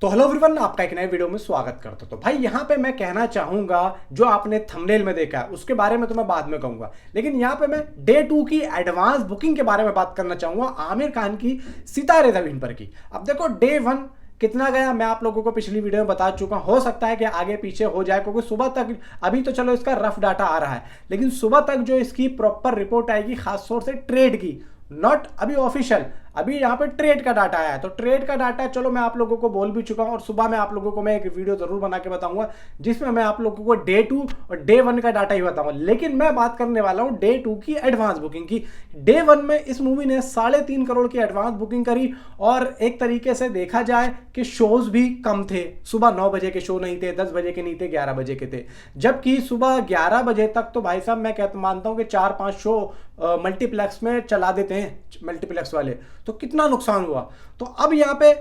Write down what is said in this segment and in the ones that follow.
तो hello everyone, आपका एक नए वीडियो में स्वागत करता हूं। तो भाई यहाँ पे मैं कहना चाहूंगा, जो आपने थंबनेल में देखा है उसके बारे में तो मैं बाद में कहूंगा, लेकिन यहाँ पे मैं डे 2 की एडवांस बुकिंग के बारे में बात करना चाहूंगा, आमिर खान की सितारे ज़मीन पर की। अब देखो डे 1 कितना गया मैं आप लोगों को पिछली वीडियो में बता चुका हूं। हो सकता है कि आगे पीछे हो जाए, क्योंकि सुबह तक अभी तो चलो इसका रफ डाटा आ रहा है, लेकिन सुबह तक जो इसकी प्रॉपर रिपोर्ट आएगी खासतौर से ट्रेड की, नॉट अभी ऑफिशियल, अभी यहाँ पे ट्रेड का डाटा आया है। तो ट्रेड का डाटा चलो मैं आप लोगों को बोल भी चुका हूँ, और सुबह में आप लोगों को मैं एक वीडियो जरूर बना के बताऊंगा जिसमें मैं आप लोगों को डे 2 और डे 1 का डाटा ही बताऊंगा। लेकिन मैं बात करने वाला हूँ डे 2 की एडवांस बुकिंग की। डे 1 में इस मूवी ने 3.5 करोड़ की एडवांस बुकिंग करी, और एक तरीके से देखा जाए कि शोज भी कम थे। सुबह 9 बजे के शो नहीं थे, 10 बजे के नहीं थे, 11 बजे के थे, जबकि सुबह 11 बजे तक तो भाई साहब मैं मानता हूँ कि 4-5 शो मल्टीप्लेक्स में चला देते हैं मल्टीप्लेक्स वाले। तो कितना नुकसान हुआ। तो अब यहाँ पे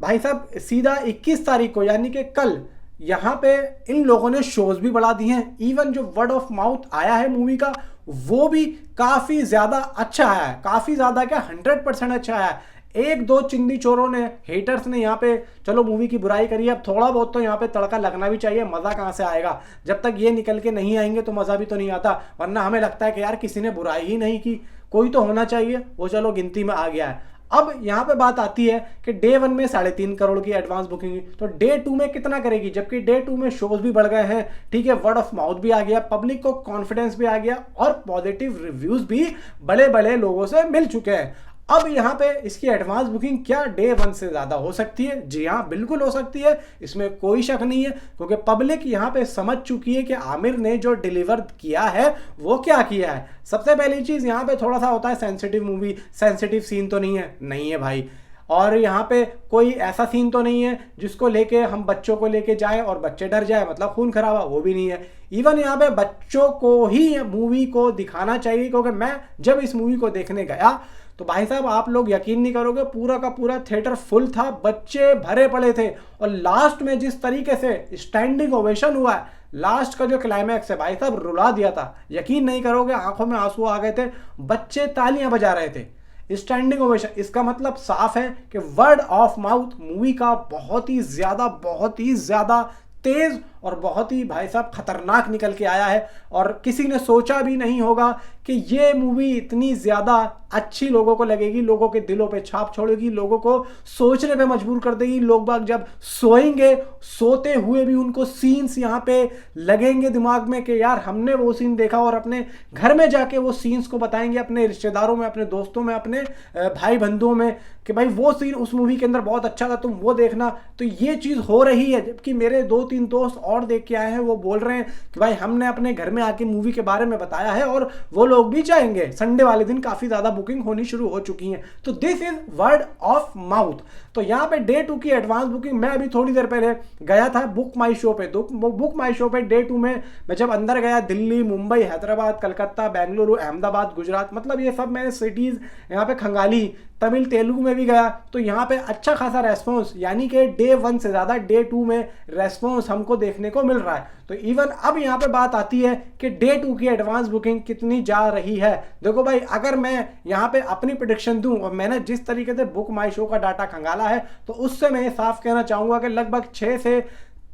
भाई साहब सीधा 21 तारीख को यानी कि कल यहाँ पे इन लोगों ने शोज भी बढ़ा दिए हैं। इवन जो वर्ड ऑफ माउथ आया है मूवी का वो भी काफी ज्यादा अच्छा आया है, काफी ज्यादा क्या 100% अच्छा आया है। एक दो चिंदी चोरों ने, हेटर्स ने यहाँ पे चलो मूवी की बुराई करी है, अब थोड़ा बहुत तो यहाँ पे तड़का लगना भी चाहिए। मजा कहाँ से आएगा जब तक ये निकल के नहीं आएंगे, तो मजा भी तो नहीं आता। वरना हमें लगता है कि यार किसी ने बुराई ही नहीं की, कोई तो होना चाहिए, वो चलो गिनती में आ गया है। अब यहाँ पे बात आती है कि डे 1 में 3.5 करोड़ की एडवांस बुकिंग, तो डे 2 में कितना करेगी, जबकि डे 2 में शोज भी बढ़ गए हैं, ठीक है, वर्ड ऑफ माउथ भी आ गया, पब्लिक को कॉन्फिडेंस भी आ गया, और पॉजिटिव रिव्यूज भी बड़े बड़े लोगों से मिल चुके हैं। अब यहाँ पे इसकी एडवांस बुकिंग क्या डे 1 से ज्यादा हो सकती है? जी हाँ, बिल्कुल हो सकती है, इसमें कोई शक नहीं है, क्योंकि पब्लिक यहाँ पे समझ चुकी है कि आमिर ने जो डिलीवर किया है वो क्या किया है। सबसे पहली चीज यहाँ पे थोड़ा सा होता है सेंसिटिव मूवी, सेंसिटिव सीन तो नहीं है भाई, और यहाँ पे कोई ऐसा सीन तो नहीं है जिसको लेके हम बच्चों को लेके जाए और बच्चे डर जाए, मतलब खून खराबा, वो भी नहीं है। इवन यहाँ पे बच्चों को ही मूवी को दिखाना चाहिए, क्योंकि मैं जब इस मूवी को देखने गया तो भाई साहब आप लोग यकीन नहीं करोगे, पूरा का पूरा थिएटर फुल था, बच्चे भरे पड़े थे, और लास्ट में जिस तरीके से स्टैंडिंग ओवेशन हुआ है, लास्ट का जो क्लाइमैक्स है भाई साहब रुला दिया था। यकीन नहीं करोगे, आंखों में आंसू आ गए थे, बच्चे तालियां बजा रहे थे, स्टैंडिंग ओवेशन। इसका मतलब साफ है कि वर्ड ऑफ माउथ मूवी का बहुत ही ज्यादा तेज और बहुत ही भाई साहब खतरनाक निकल के आया है। और किसी ने सोचा भी नहीं होगा कि ये मूवी इतनी ज्यादा अच्छी लोगों को लगेगी, लोगों के दिलों पे छाप छोड़ेगी, लोगों को सोचने पे मजबूर कर देगी। लोग बाग जब सोएंगे, सोते हुए भी उनको सीन्स यहाँ पे लगेंगे दिमाग में कि यार हमने वो सीन देखा, और अपने घर में जाके वो सीन्स को बताएंगे अपने रिश्तेदारों में, अपने दोस्तों में, अपने भाई बंधुओं में कि भाई वो सीन उस मूवी के अंदर बहुत अच्छा था, तुम वो देखना। तो ये चीज हो रही है, जबकि मेरे 2-3 दोस्त और देख के आए हैं, वो बोल रहे हैं कि भाई हमने अपने घर में आके मूवी के बारे में बताया है, और वो लोग भी जाएंगे। संडे वाले दिन काफी ज्यादा बुकिंग होनी शुरू हो चुकी है। तो this is word of mouth. तो यहाँ पे डे 2 की एडवांस बुकिंग मैं अभी थोड़ी देर पहले गया था बुक माई शो पे, तो बुक माई शो पे डे 2 में मैं जब अंदर गया, दिल्ली, मुंबई, हैदराबाद, कलकत्ता, बेंगलुरु, अहमदाबाद, गुजरात, मतलब ये सब मैंने सिटीज यहाँ पे खंगाली, तमिल तेलुगु में भी गया, तो यहाँ पे अच्छा खासा रेस्पॉन्स, यानी कि डे 1 से ज्यादा डे 2 में रेस्पॉन्स हमको देखने को मिल रहा है। तो इवन अब यहाँ पे बात आती है कि डे 2 की एडवांस बुकिंग कितनी जा रही है। देखो भाई, अगर मैं यहाँ पे अपनी प्रेडिक्शन दूं, और मैंने जिस तरीके से बुक माई शो का डाटा खंगाला है, तो उससे मैं साफ कहना चाहूंगा कि लगभग 6 से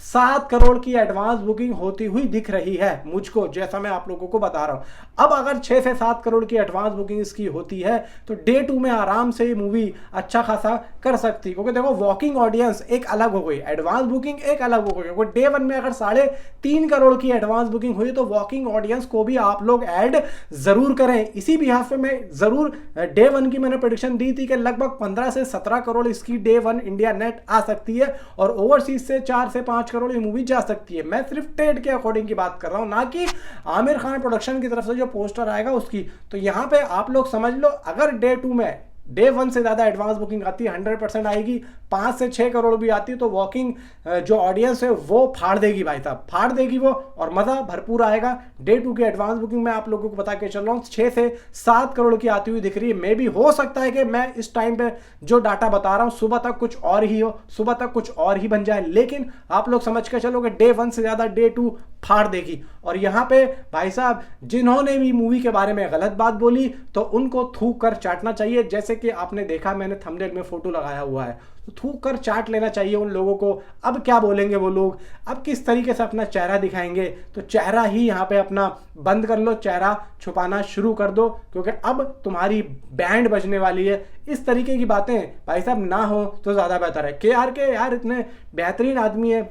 7 करोड़ की एडवांस बुकिंग होती हुई दिख रही है मुझको, जैसा मैं आप लोगों को बता रहा हूं। अब अगर 6 से 7 करोड़ की एडवांस बुकिंग इसकी होती है, तो डे 2 में आराम से ये मूवी अच्छा खासा कर सकती है, क्योंकि देखो वॉकिंग ऑडियंस एक अलग हो गई, एडवांस बुकिंग एक अलग हो गई। डे 1 में अगर 3.5 करोड़ की एडवांस बुकिंग हुई, तो वॉकिंग ऑडियंस को भी आप लोग ऐड जरूर करें। इसी बिहाफ पे मैं जरूर डे 1 की मैंने प्रेडिक्शन दी थी कि लगभग 15 से 17 करोड़ इसकी डे 1 इंडिया नेट आ सकती है, और ओवरसीज से 4 से 5 करोड़ ये मूवी जा सकती है। मैं सिर्फ ट्रेड के अकॉर्डिंग की बात कर रहा हूं, ना कि आमिर खान प्रोडक्शन की तरफ से जो पोस्टर आएगा उसकी। तो यहां पे आप लोग समझ लो, अगर डे 2 में डे 1 से ज्यादा एडवांस बुकिंग आती है, 100% आएगी, 5 से 6 करोड़ भी आती है, तो वॉकिंग जो ऑडियंस है वो फाड़ देगी भाई साहब, फाड़ देगी वो, और मजा भरपूर आएगा। डे 2 की एडवांस बुकिंग मैं आप लोगों को बता के चल रहा हूँ 6 से 7 करोड़ की आती हुई दिख रही है। मे भी हो सकता है कि मैं इस टाइम पे जो डाटा बता रहा हूँ सुबह तक कुछ और ही हो, सुबह तक कुछ और ही बन जाए, लेकिन आप लोग समझ के चलो कि डे 1 से ज्यादा डे 2 फाड़ देगी। और यहाँ पे भाई साहब जिन्होंने भी मूवी के बारे में गलत बात बोली, तो उनको थूक कर चाटना चाहिए। जैसे कि आपने देखा, मैंने थंबनेल में फोटो लगाया हुआ है, तो थूक कर चाट लेना चाहिए उन लोगों को। अब क्या बोलेंगे वो लोग, अब किस तरीके से अपना चेहरा दिखाएंगे, तो चेहरा ही यहाँ पे अपना बंद कर लो, चेहरा छुपाना शुरू कर दो, क्योंकि अब तुम्हारी बैंड बजने वाली है। इस तरीके की बातें भाई साहब ना हो तो ज़्यादा बेहतर है। के यार इतने बेहतरीन आदमी है,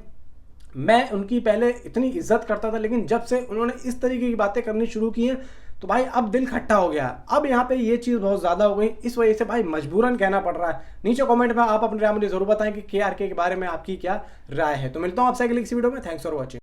मैं उनकी पहले इतनी इज्जत करता था, लेकिन जब से उन्होंने इस तरीके की बातें करनी शुरू की हैं तो भाई अब दिल खट्टा हो गया। अब यहाँ पे ये चीज़ बहुत ज़्यादा हो गई, इस वजह से भाई मजबूरन कहना पड़ रहा है। नीचे कमेंट में आप अपनी राय मुझे जरूर बताएं कि KRK के बारे में आपकी क्या राय है। तो मिलता हूँ आपसे अगली किसी वीडियो में। Thanks for watching.